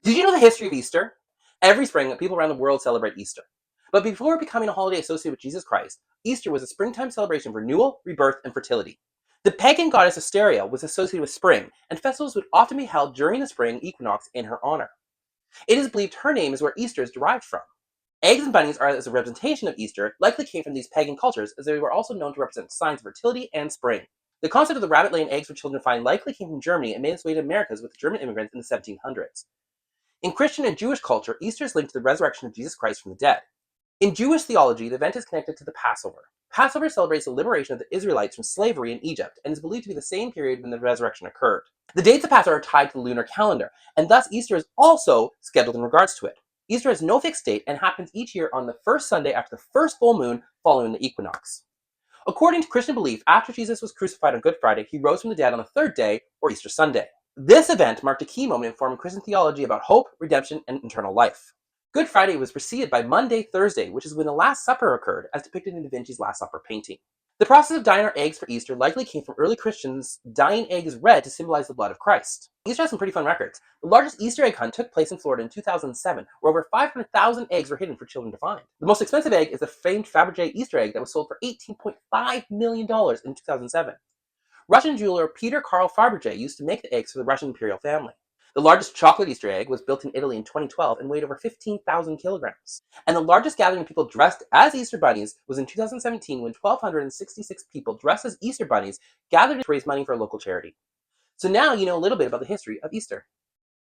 Did you know the history of Easter? Every spring, people around the world celebrate Easter. But before becoming a holiday associated with Jesus Christ, Easter was a springtime celebration of renewal, rebirth, and fertility. The pagan goddess Asteria was associated with spring, and festivals would often be held during the spring equinox in her honor. It is believed her name is where Easter is derived from. Eggs and bunnies are as a representation of Easter, likely came from these pagan cultures, as they were also known to represent signs of fertility and spring. The concept of the rabbit laying eggs for children to find likely came from Germany and made its way to Americas with German immigrants in the 1700s. In Christian and Jewish culture, Easter is linked to the resurrection of Jesus Christ from the dead. In Jewish theology, the event is connected to the Passover. Passover celebrates the liberation of the Israelites from slavery in Egypt and is believed to be the same period when the resurrection occurred. The dates of Passover are tied to the lunar calendar, and thus Easter is also scheduled in regards to it. Easter has no fixed date and happens each year on the first Sunday after the first full moon following the equinox. According to Christian belief, after Jesus was crucified on Good Friday, he rose from the dead on the third day, or Easter Sunday. This event marked a key moment in forming Christian theology about hope, redemption, and eternal life. Good Friday was preceded by Monday Thursday, which is when the Last Supper occurred, as depicted in Da Vinci's Last Supper painting. The process of dyeing our eggs for Easter likely came from early Christians dyeing eggs red to symbolize the blood of Christ. Easter has some pretty fun records. The largest Easter egg hunt took place in Florida in 2007, where over 500,000 eggs were hidden for children to find. The most expensive egg is the famed Fabergé Easter egg that was sold for $18.5 million in 2007. Russian jeweler Peter Carl Fabergé used to make the eggs for the Russian imperial family. The largest chocolate Easter egg was built in Italy in 2012 and weighed over 15,000 kilograms. And the largest gathering of people dressed as Easter bunnies was in 2017 when 1,266 people dressed as Easter bunnies gathered to raise money for a local charity. So now you know a little bit about the history of Easter.